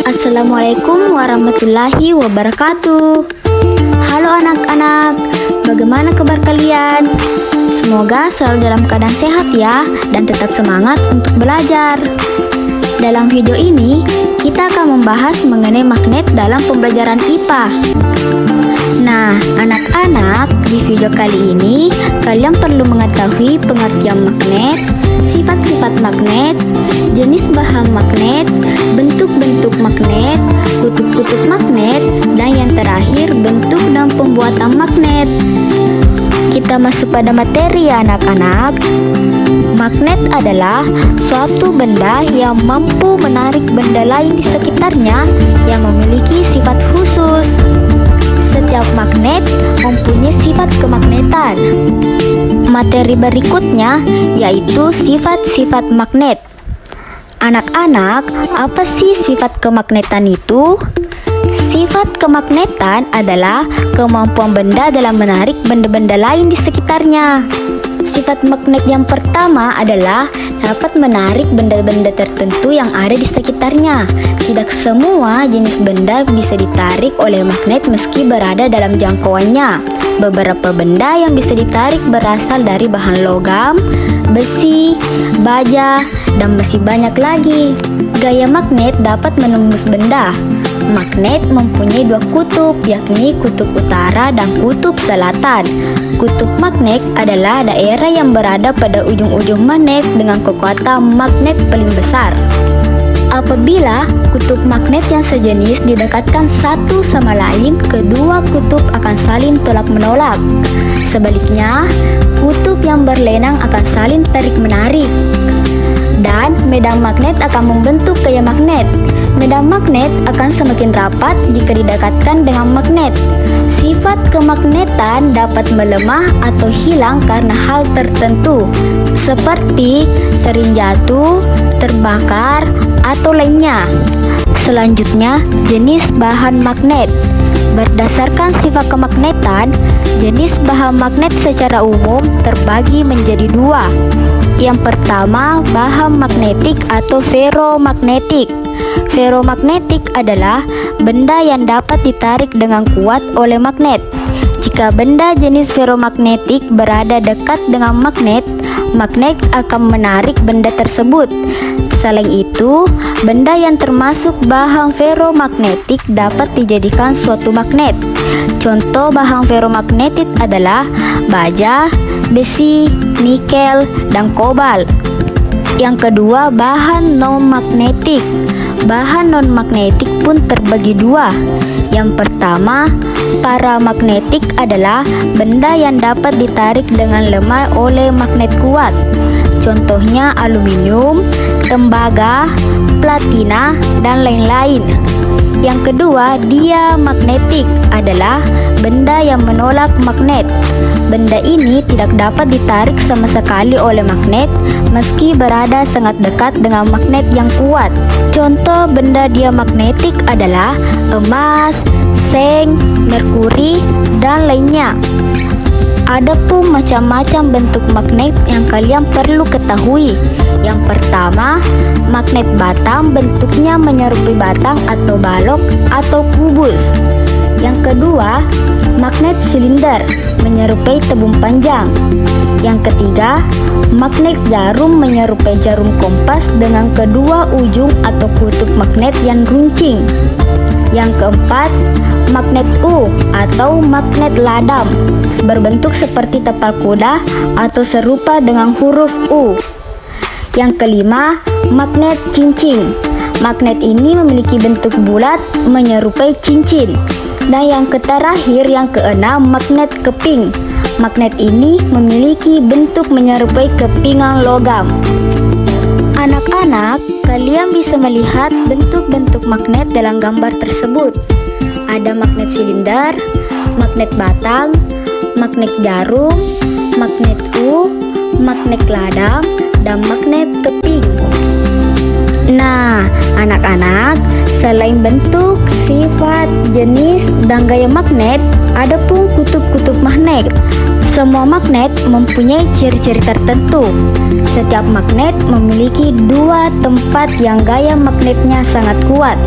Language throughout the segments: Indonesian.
Assalamualaikum warahmatullahi wabarakatuh. Halo anak-anak, bagaimana kabar kalian? Semoga selalu dalam keadaan sehat ya, dan tetap semangat untuk belajar. Dalam video ini, kita akan membahas mengenai magnet dalam pembelajaran IPA. Nah, anak-anak, di video kali ini, kalian perlu mengetahui pengertian magnet, sifat-sifat magnet, jenis bahan magnet, bentuk-bentuk magnet, kutub-kutub magnet, dan yang terakhir bentuk dan pembuatan magnet. Kita masuk pada materi ya anak-anak. Magnet adalah suatu benda yang mampu menarik benda lain di sekitarnya yang memiliki sifat khusus. Setiap magnet mempunyai sifat kemagnetan. Materi berikutnya yaitu sifat-sifat magnet. Anak-anak, apa sih sifat kemagnetan itu? Sifat kemagnetan adalah kemampuan benda dalam menarik benda-benda lain di sekitarnya. Sifat magnet yang pertama adalah dapat menarik benda-benda tertentu yang ada di sekitarnya. Tidak semua jenis benda bisa ditarik oleh magnet meski berada dalam jangkauannya. Beberapa benda yang bisa ditarik berasal dari bahan logam, besi, baja, dan masih banyak lagi. Gaya magnet dapat menembus benda. Magnet mempunyai dua kutub, yakni kutub utara dan kutub selatan. Kutub magnet adalah daerah yang berada pada ujung-ujung magnet dengan kekuatan magnet paling besar. Apabila kutub magnet yang sejenis didekatkan satu sama lain, kedua kutub akan saling tolak-menolak. Sebaliknya, kutub yang berlenang akan saling tarik-menarik. Dan medan magnet akan membentuk gaya magnet. Medan magnet akan semakin rapat jika didekatkan dengan magnet. Sifat kemagnetan dapat melemah atau hilang karena hal tertentu, seperti sering jatuh, terbakar, atau lainnya. Selanjutnya, jenis bahan magnet. Berdasarkan sifat kemagnetan, jenis bahan magnet secara umum terbagi menjadi dua. Yang pertama, bahan magnetik atau ferromagnetik. Ferromagnetik adalah benda yang dapat ditarik dengan kuat oleh magnet. Jika benda jenis ferromagnetik berada dekat dengan magnet, magnet akan menarik benda tersebut. Selain itu, benda yang termasuk bahan ferromagnetik dapat dijadikan suatu magnet. Contoh bahan ferromagnetik adalah baja, besi, nikel, dan kobalt. Yang kedua, bahan non-magnetik. Bahan non-magnetik pun terbagi dua. Yang pertama, paramagnetik adalah benda yang dapat ditarik dengan lemah oleh magnet kuat. Contohnya aluminium, tembaga, platina, dan lain-lain. Yang kedua, diamagnetik adalah benda yang menolak magnet. Benda ini tidak dapat ditarik sama sekali oleh magnet meski berada sangat dekat dengan magnet yang kuat. Contoh benda diamagnetik adalah emas, seng, merkuri, dan lainnya. Ada pun macam-macam bentuk magnet yang kalian perlu ketahui. Yang pertama, magnet batang bentuknya menyerupai batang atau balok atau kubus. Yang kedua, magnet silinder menyerupai tabung panjang. Yang ketiga, magnet jarum menyerupai jarum kompas dengan kedua ujung atau kutub magnet yang runcing. Yang keempat, magnet U atau magnet ladam berbentuk seperti tapal kuda atau serupa dengan huruf U. Yang kelima, magnet cincin. Magnet ini memiliki bentuk bulat menyerupai cincin. Dan yang terakhir, yang keenam, magnet keping. Magnet ini memiliki bentuk menyerupai kepingan logam. Anak-anak, kalian bisa melihat bentuk-bentuk magnet dalam gambar tersebut. Ada magnet silinder, magnet batang, magnet jarum, magnet U, magnet ladam, dan magnet keping. Nah, anak-anak, selain bentuk, sifat, jenis, dan gaya magnet, ada pun kutub-kutub magnet. Semua magnet mempunyai ciri-ciri tertentu. Setiap magnet memiliki dua tempat yang gaya magnetnya sangat kuat.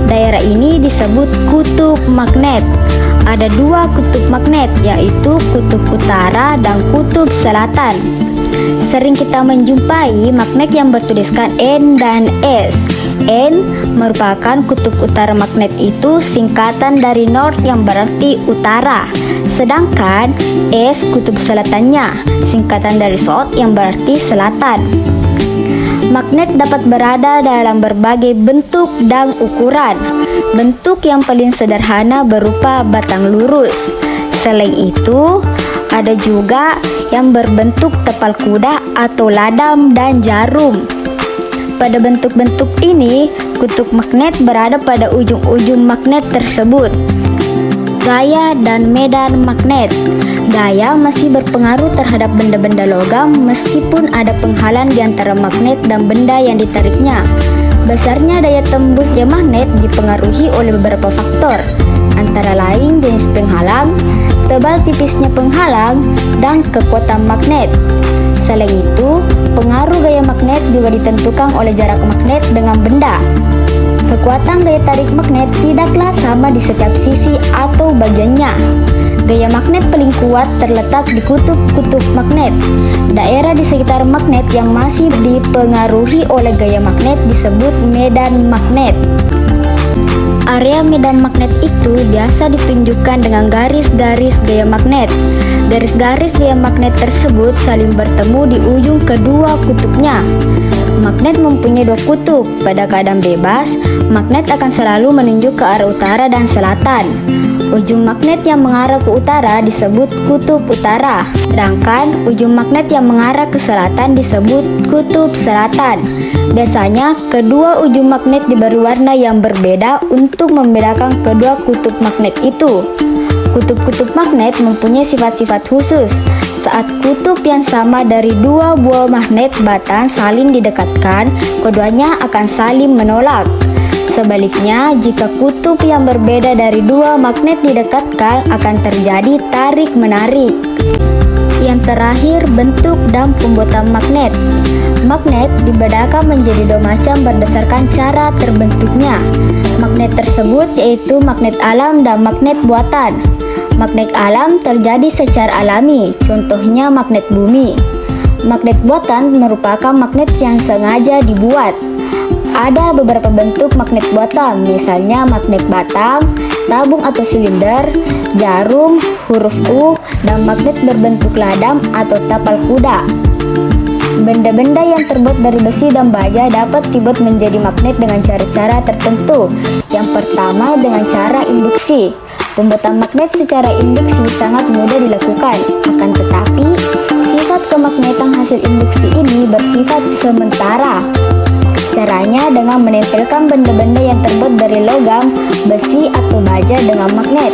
Daerah ini disebut kutub magnet. Ada dua kutub magnet, yaitu kutub utara dan kutub selatan. Sering kita menjumpai magnet yang bertuliskan N dan S. N merupakan kutub utara magnet, itu singkatan dari North yang berarti utara. Sedangkan S kutub selatannya, singkatan dari South yang berarti selatan. Magnet dapat berada dalam berbagai bentuk dan ukuran. Bentuk yang paling sederhana berupa batang lurus. Selain itu, ada juga yang berbentuk tepal kuda atau ladam dan jarum. Pada bentuk-bentuk ini, kutub magnet berada pada ujung-ujung magnet tersebut. Gaya dan medan magnet. Gaya masih berpengaruh terhadap benda-benda logam meskipun ada penghalang di antara magnet dan benda yang ditariknya. Besarnya daya tembusnya magnet dipengaruhi oleh beberapa faktor, antara lain jenis penghalang, tebal tipisnya penghalang, dan kekuatan magnet. Selain itu, pengaruh gaya magnet juga ditentukan oleh jarak magnet dengan benda. Kekuatan daya tarik magnet tidaklah sama di setiap sisi atau bagiannya. Gaya magnet paling kuat terletak di kutub-kutub magnet. Daerah di sekitar magnet yang masih dipengaruhi oleh gaya magnet disebut medan magnet. Area medan magnet itu biasa ditunjukkan dengan garis-garis gaya magnet. Garis-garis gaya magnet tersebut saling bertemu di ujung kedua kutubnya. Magnet mempunyai dua kutub. Pada keadaan bebas, magnet akan selalu menunjuk ke arah utara dan selatan. Ujung magnet yang mengarah ke utara disebut kutub utara, sedangkan ujung magnet yang mengarah ke selatan disebut kutub selatan. Biasanya, kedua ujung magnet diberi warna yang berbeda untuk membedakan kedua kutub magnet itu. Kutub-kutub magnet mempunyai sifat-sifat khusus. Saat kutub yang sama dari dua buah magnet batang saling didekatkan, keduanya akan saling menolak. Sebaliknya, jika kutub yang berbeda dari dua magnet didekatkan, akan terjadi tarik-menarik. Yang terakhir, bentuk dan pembuatan magnet. Magnet dibedakan menjadi dua macam berdasarkan cara terbentuknya. Magnet tersebut yaitu magnet alam dan magnet buatan. Magnet alam terjadi secara alami, contohnya magnet bumi. Magnet buatan merupakan magnet yang sengaja dibuat. Ada beberapa bentuk magnet buatan, misalnya magnet batang, tabung atau silinder, jarum, huruf U, dan magnet berbentuk ladam atau tapal kuda. Benda-benda yang terbuat dari besi dan baja dapat dibuat menjadi magnet dengan cara-cara tertentu. Yang pertama, dengan cara induksi. Pembuatan magnet secara induksi sangat mudah dilakukan, akan tetapi sifat kemagnetan hasil induksi ini bersifat sementara. Caranya dengan menempelkan benda-benda yang terbuat dari logam, besi, atau baja dengan magnet.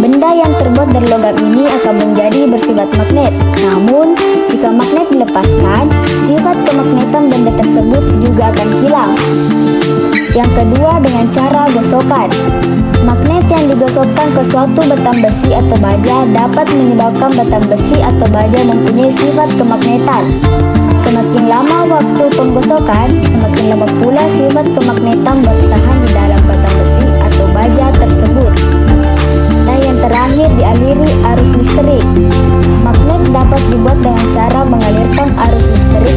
Benda yang terbuat dari logam ini akan menjadi bersifat magnet. Namun, jika magnet dilepaskan, sifat kemagnetan benda tersebut juga akan hilang. Yang kedua, dengan cara gosokan. Magnet yang digosokkan ke suatu batang besi atau baja dapat menyebabkan batang besi atau baja mempunyai sifat kemagnetan. Semakin lama waktu penggosokan, semakin lama pula sifat kemagnetan bertahan di dalam batang besi atau baja tersebut. Nah, yang terakhir, dialiri arus listrik. Magnet dapat dibuat dengan cara mengalirkan arus listrik